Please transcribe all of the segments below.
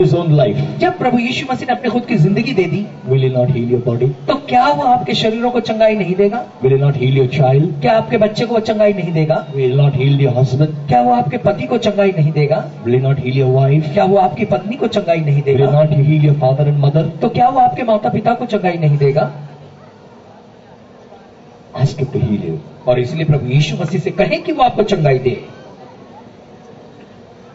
His own life. जब प्रभु यीशु मसीह ने अपने खुद की जिंदगी दे दी, Will He not heal your body? तो क्या वो आपके शरीरों को चंगाई नहीं देगा? Will He not heal your child? क्या आपके बच्चे को चंगाई नहीं देगा? Will He not heal your husband? क्या वो आपके पति को चंगाई नहीं देगा? Will He not heal your wife? क्या वो आपकी पत्नी को चंगाई नहीं Will He देगा? not heal your father and mother? तो क्या वो आपके माता पिता को चंगाई नहीं देगा? Ask Him to heal you. और इसलिए प्रभु यीशु मसीह से कहें कि वो आपको चंगाई दे।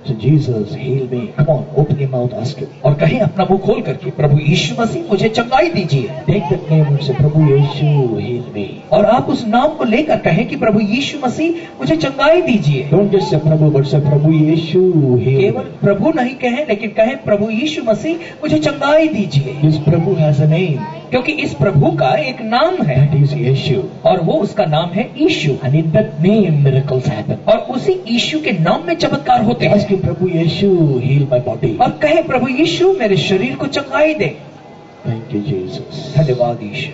So Jesus, heal me. Come on, open your mouth, ask Him. और कहें अपना मुंह खोल करके, प्रभु यीशु मसीह मुझे चंगाई दीजिए। Take that name and say, Prabhu Yeshu, heal me. और आप उस नाम को लेकर कहें कि प्रभु यीशु मसीह मुझे चंगाई दीजिए। Don't just say Prabhu, but say Prabhu Yeshu, heal केवल me. प्रभु नहीं कहें, लेकिन कहें प्रभु यीशु मसीह मुझे चंगाई दीजिए। This Prabhu has a name. क्योंकि इस प्रभु का एक नाम है That is Yeshu. और वो उसका नाम है यीशु। And in that name, miracles happen. और उसी यीशु के नाम में चमत्कार होते हैं। Ask Him, Prabhu Yeshu, heal my body. और कहे प्रभु यीशु मेरे शरीर को चंगाई दे। Thank you, Jesus. धन्यवाद यीशु।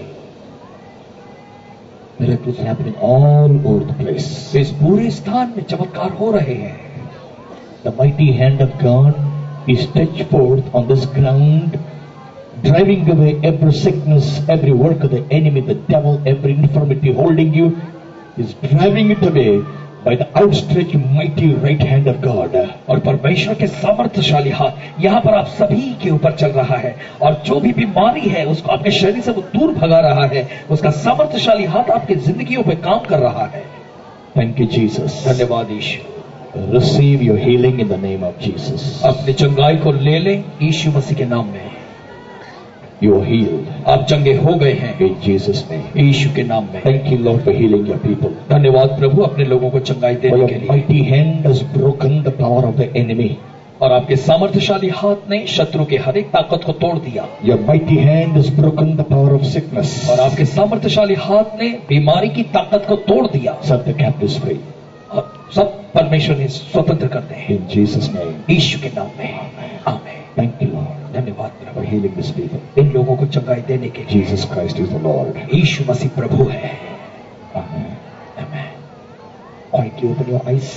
Miracles happening all over the place. इस पूरे स्थान में चमत्कार हो रहे हैं। The mighty hand of God is stretched forth on this ground, driving away every sickness, every work of the enemy, the devil, every infirmity holding you, is driving it away by the outstretched mighty right hand of God. और परमेश्वर के सामर्थ्यशाली हाथ यहाँ पर आप सभी के ऊपर चल रहा है और जो भी बीमारी है उसको आपके शरीर से वो दूर भगा रहा है। उसका सामर्थ्यशाली हाथ आपकी जिंदगियों पे काम कर रहा है। Thank you, Jesus. धन्यवाद यीशु। Receive your healing in the name of Jesus. अपनी चंगाई को ले लें यीशु मसीह के नाम में। You are healed आप चंगे हो गए हैं in Jesus' name. यीशु के नाम में। Thank you, Lord, for healing your people. धन्यवाद प्रभु अपने लोगों को चंगाई For देने your के लिए। mighty hand has broken the power of the enemy. और आपके सामर्थ्यशाली हाथ ने शत्रु के हर एक ताकत को तोड़ दिया। Your mighty hand has broken the power of sickness. और आपके सामर्थ्यशाली हाथ ने बीमारी की ताकत को तोड़ दिया। Set the captives free. और सब परमेश्वर ने स्वतंत्र करते हैं In Jesus' name. यीशु के नाम में। आमीन। Thank you, Lord, धन्यवाद for Prabhu healing this people. इन लोगों को चंगाई देने के लिए। Jesus Christ is the Lord. यीशु मसीह प्रभु है। Amen. आमीन। Quietly open your eyes.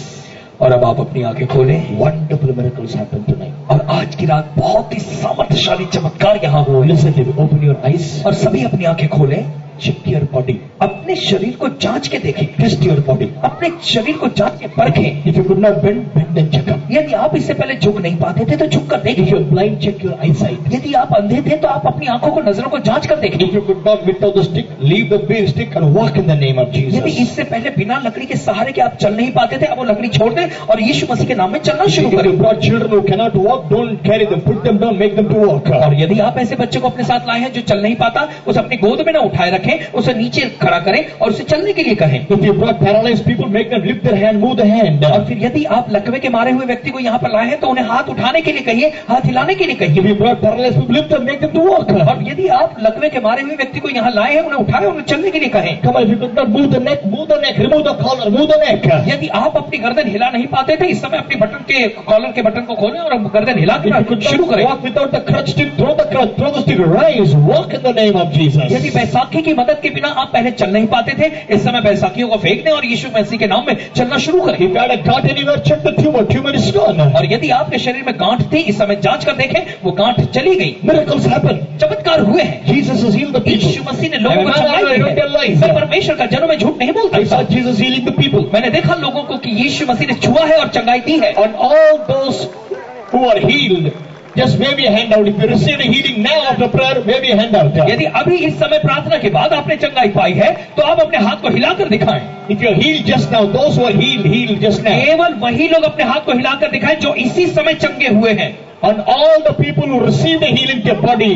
और अब आप अपनी आंखें खोलें। Wonderful miracles happen tonight. और आज की रात बहुत ही सामर्थ्यशाली चमत्कार यहाँ हुए। Listen to me. Open your eyes. और सभी अपनी आंखें खोलें। Check your body. अपने शरीर को जांच के देखें। Test your body. अपने शरीर को जांच के परखें। If you could not bend, bend and check up. यदि आप इससे पहले झुक नहीं पाते थे तो झुक कर If देखें। you're blind, check your eyesight. यदि आप अंधे थे तो आप अपनी आंखों को नजरों को जांच कर देखें। If you could not without the stick, leave the big stick and walk in the name of यदि Jesus. इससे पहले बिना लकड़ी के सहारे के आप चल नहीं पाते थे, अब वो लकड़ी छोड़ दें और यीशु मसीह के नाम में चलना शुरू If you करें। brought children who cannot walk, don't carry them. Put them down, make them to walk. और यदि आप ऐसे बच्चे को अपने साथ लाए हैं जो चल नहीं पाता, उसे अपनी गोद में ना उठाए रखें, उसे नीचे खड़ा करें और उसे चलने के लिए कहें। If you brought paralyzed people, make them lift their hand, move the hand. और फिर यदि आप लकवे के मारे हुए व्यक्ति को यहाँ पर लाए हैं तो उन्हें हाथ उठाने के लिए कहिए, हाथ हिलाने के लिए If कहिए। you brought paralyzed people, lift them, make them to walk. और यदि आप लकवे के मारे हुए व्यक्ति को यहाँ लाए हैं, उन्हें उठाए, उन्हें चलने के लिए कहें। Come on, if you could not move the neck, remove the collar, move the neck. यदि आप अपनी गर्दन हिला नहीं पाते थे, इस समय अपनी बटन के कॉलर के बटन को खोलें और गर्दन हिला If you could के शुरू not करें। walk without the crutch stick, throw the crutch, throw the stick, rise, walk in the name of Jesus. यदि बैसाखी की मदद के बिना आप पहले चल नहीं पाते थे, इस समय बैसाखियों को फेंक दें और यीशु मसीह के नाम में चलना शुरू करें। If you had a gaut anywhere, check the tumor is gone. और यदि आपके शरीर में गांठ थी, इस समय जांच कर देखें, वो गांठ चली गई। Miracles happen. चमत्कार हुए हैं। Jesus has healed the people. यीशु मसीह ने लोगों को I चंगाई दी don't tell है। lies. मैं परमेश्वर का जन्म में झूठ नहीं बोलता। I saw Jesus healing the people. मैंने देखा लोगों को कि यीशु मसीह ने छुआ है और चंगाई दी है। On all those who are healed, just wave your hand out. If you received a healing now after prayer, wave your hand out. यदि अभी इस समय प्रार्थना के बाद आपने चंगाई पाई है तो आप अपने हाथ को हिलाकर दिखाएं। If you're healed just now, those who are healed just now. केवल वही लोग अपने हाथ को हिलाकर दिखाएं जो इसी समय चंगे हुए हैं। On all the people who received the healing to your body,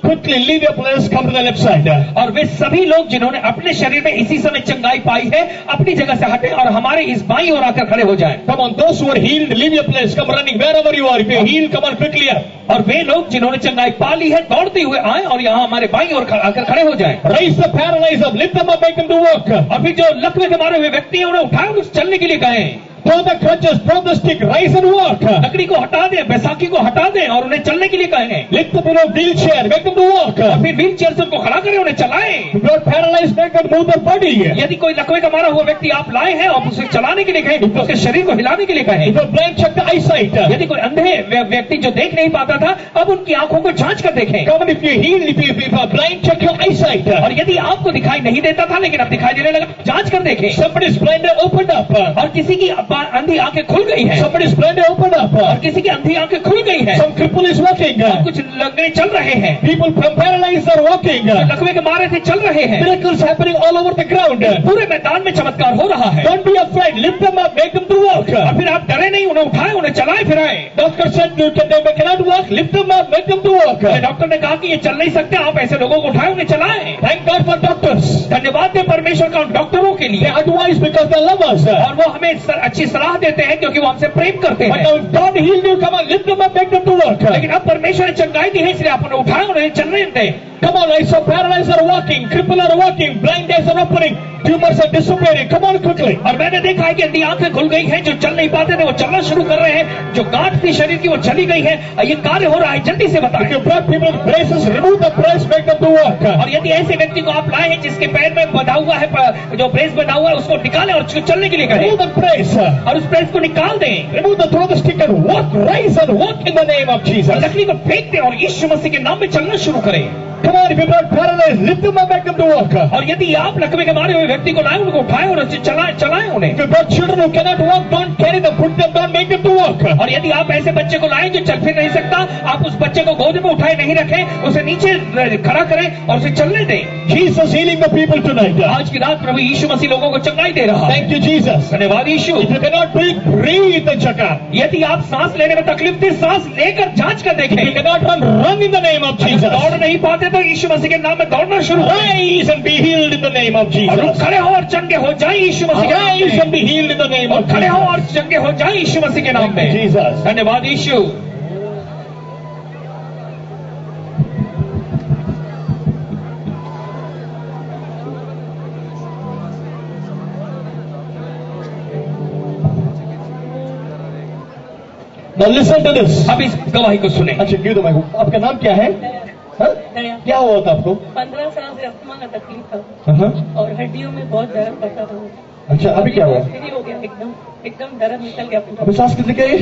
quickly leave your place, come to the left side. और वे सभी लोग जिन्होंने अपने शरीर में इसी समय चंगाई पाई है, अपनी जगह से हटें और हमारे इस बाईं ओर आकर खड़े हो जाएं। Come on, those who are healed, leave your place, come running wherever you are. If you're healed, come on quickly up. और वे लोग जिन्होंने चंगाई पा ली है, दौड़ते हुए आए और यहाँ हमारे बाईं ओर आकर खड़े हो जाएं। Raise the paralyzed up, lift them up, make them to walk. और फिर जो लकवे के मारे हुए व्यक्ति हैं उन्हें उठाएं और उस चलने के लिए कहें। throw the crutches, throw the stick, rise and walk. लकड़ी को हटा दें, बैसाखी को हटा दें और उन्हें चलने के लिए कहें। Lift up your wheelchair, make them to walk. और फिर व्हील चेयर से उनको खड़ा करें, उन्हें चलाएं। If you are paralyzed, make them move their body. यदि कोई लकवे का मारा हुआ व्यक्ति आप लाए हैं और उसे चलाने के लिए कहें, उसके शरीर को हिलाने के लिए कहें। If you are blind, check the eyesight. यदि कोई अंधे व्यक्ति जो देख नहीं पाता था, अब उनकी आंखों को जांच कर देखें। Come on, if you heal, if you are blind, check your eyesight. और यदि आपको दिखाई नहीं देता था लेकिन अब दिखाई देने लगा, जांच कर देखें। Somebody is blind, opened up. और किसी की अंधी आंखें खुल गई हैं। Somebody is blind, opened up. और किसी की अंधी आंखें खुल गई हैं। Some cripple is walking. और कुछ लंगड़े चल रहे हैं। People from paralyzed are walking. लकवे के मारे थे चल रहे हैं। Miracles happening all over the ground. पूरे मैदान में चमत्कार हो रहा है। Don't be afraid. Lift them up, make them to walk. और फिर आप डरे नहीं, उन्हें उठाए, उन्हें चलाए फिराए। Doctor said they cannot walk. Lift them up, make them to walk. Doctor ने कहा कि ये चल नहीं सकते, आप ऐसे लोगों को उठाए, उन्हें चलाएं। Thank God for doctors. धन्यवाद दें परमेश्वर का उन डॉक्टरों के They लिए। advise because they love us. और वो हमें अच्छी सलाह देते हैं क्योंकि वो हमसे प्रेम करते But हैं। now God healed you. Come on, lift them up, make them to walk. लेकिन अब परमेश्वर ने चंगाई दी है, इसलिए आप उन्हें उठाएं, उन्हें चलने दें। Come on, I saw paralyzed are walking, crippled are walking, blind eyes are opening, tumors are disappearing. Come on quickly. और मैंने देखा है कि अंधी आंखें खुल गई हैं, जो चल नहीं पाते थे वो चलना शुरू कर रहे हैं, जो गांठ थी शरीर की वो चली गई है। ये कार्य हो रहा है, जल्दी से बताएं। If you brought people with braces, remove the brace, make them to walk. और यदि ऐसे व्यक्ति को आप लाए हैं जिसके पैर में बंधा हुआ है, जो ब्रेस बंधा हुआ है, उसको निकालें और चलने के लिए कहें। Remove the brace. और उस ब्रेस को निकाल दें। Remove the throw the stick and walk, rise and walk in the name of Jesus. लकड़ी को फेंक दें और यीशु मसीह के नाम में चलना शुरू करें। Come on, if you brought paralyzed, lift them up, make them to walk. और यदि आप लकवे के मारे हुए व्यक्ति को लाए, उनको उठाएं और चलाएं उन्हें। If you brought children who cannot walk, don't carry them, put them down, make them to walk. और यदि आप ऐसे बच्चे को लाएं जो चल फिर नहीं सकता, आप उस बच्चे को गोद में उठाए नहीं रखें, उसे नीचे खड़ा करें और उसे चलने दें। Jesus healing the people tonight. आज की रात प्रभु यीशु मसीह लोगों को चंगाई दे रहा है। Thank you, Jesus. धन्यवाद यीशु। If you cannot breathe, breathe and check out. यदि आप सांस लेने में तकलीफ थी, सांस लेकर जांच कर देखें। If you cannot run, run in the name of Jesus. दौड़ नहीं पाते तो यीशु मसीह के नाम में दौड़ना शुरू करें। Rise and be healed in the name of और Jesus. खड़े हो और चंगे हो जाए यीशु मसीह के नाम Rise में। and be healed in the name और of खड़े हो और Jesus. चंगे हो जाए यीशु मसीह के नाम Thank you, में। Jesus. धन्यवाद यीशु। Now listen to this. अब इस गवाही को सुने। अच्छा, give the mic. आपका नाम क्या है? हाँ? क्या हुआ था आपको? 15 साल से अस्थमा का तकलीफ था हाँ? और हड्डियों में बहुत दर्द पड़ता था। अच्छा, अभी क्या हुआ? फ्री हो गया, एकदम दर्द निकल गया पूरा। अभी सांस कितनी क्या है?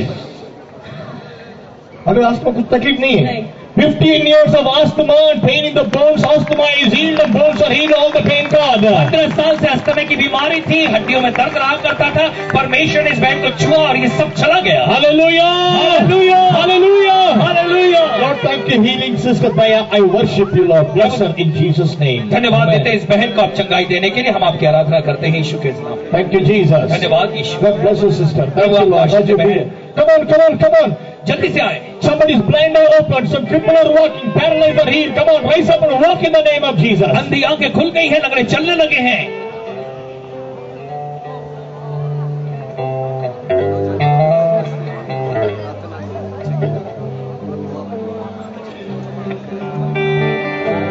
अभी अस्थमा कुछ तकलीफ नहीं है? नहीं। 15 years of asthma and pain in the bones. Asthma is healed and bones are healed. All the pain gone. 15 साल से अस्थमा की बीमारी थी, हड्डियों में दर्द रहा करता था। परमेश्वर ने इस बहन को छुआ और ये सब चला गया। Hallelujah! Hallelujah! Hallelujah! Hallelujah! Lord, thank you, healing sister Daya. I worship you, Lord. Bless her in Jesus' name. धन्यवाद Amen. देते हैं इस बहन को आप चंगाई देने के लिए। हम आपकी आराधना करते हैं यीशु के नाम में। Thank you, Jesus. धन्यवाद यीशु। God bless you, sister. Thank you, Prabhu Lord. आपको Thank you, Ashish Lord. Come on, come on, come on. जल्दी से आए। Somebody's blind eye open. Some cripple are walking. Paralyzed are healed. Come on, rise up and walk in the name of Jesus. अंधी आंखें खुल गई हैं, लंगड़े चलने लगे हैं।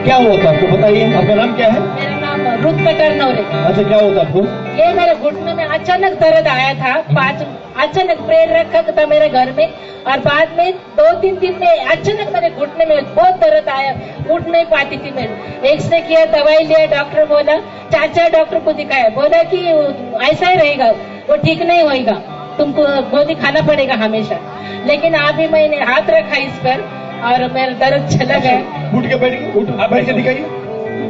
क्या हुआ था आपको बताइए? आपका नाम क्या है? मेरा नाम रुक कटर नौरे। अच्छा, क्या हुआ था आपको? ये मेरे घुटने में अचानक दर्द आया था। अचानक ब्रेड रखा था मेरे घर में और बाद में 2-3 दिन में अचानक मेरे घुटने में बहुत दर्द आया, उठ नहीं पाती थी मैं। एक्सरे किया, दवाई लिया, डॉक्टर बोला, 4 डॉक्टर को दिखाया, बोला कि ऐसा ही रहेगा, वो ठीक नहीं होगा, तुमको गोली खाना पड़ेगा हमेशा। लेकिन अभी मैंने हाथ रखा इस पर और मेरा दर्द चला गया। उठ के बैठिए, उठ बैठ के दिखाइए,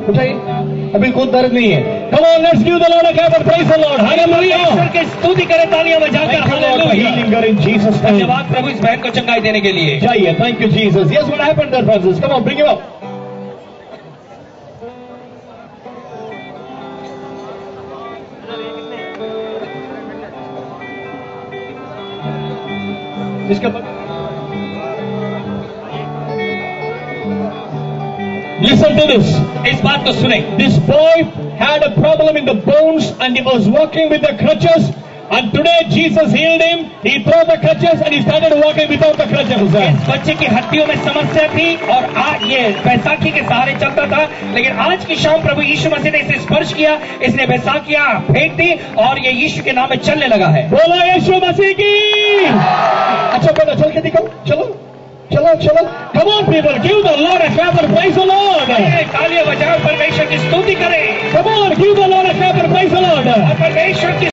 उठाइए। अभी कोई दर्द नहीं है। Come on, let's give the Lord a clap and praise the Lord. Hallelujah. ईश्वर की स्तुति करें तालियां बजाकर। Thank you, Lord, for hallelujah. healing her in Jesus' name. धन्यवाद प्रभु इस बहन को चंगाई देने के लिए। जाइए, thank you, Jesus. Yes, what happened there, Francis? Come on, bring him up. इसके बाद Listen to this. इस बात को सुने। This boy had a problem in the bones and he was walking with the crutches And today Jesus healed him. He threw the crutches and he started walking without the crutches. इस बच्चे की हड्डियों में समस्या थी और आज ये बैसाखी के सहारे चलता था, लेकिन आज की शाम प्रभु यीशु मसीह ने इसे स्पर्श किया, इसने बैसाखियां फेंक दी और ये यीशु के नाम में चलने लगा है। बोला यीशु मसीह की। अच्छा बेटा चल के दिखाओ, चलो चलो चलो। Come on people, give the Lord a clap and praise the Lord. तालियां बजाओ, परमेश्वर की स्तुति करें। Come on, give the Lord a clap and praise the Lord. और परमेश्वर की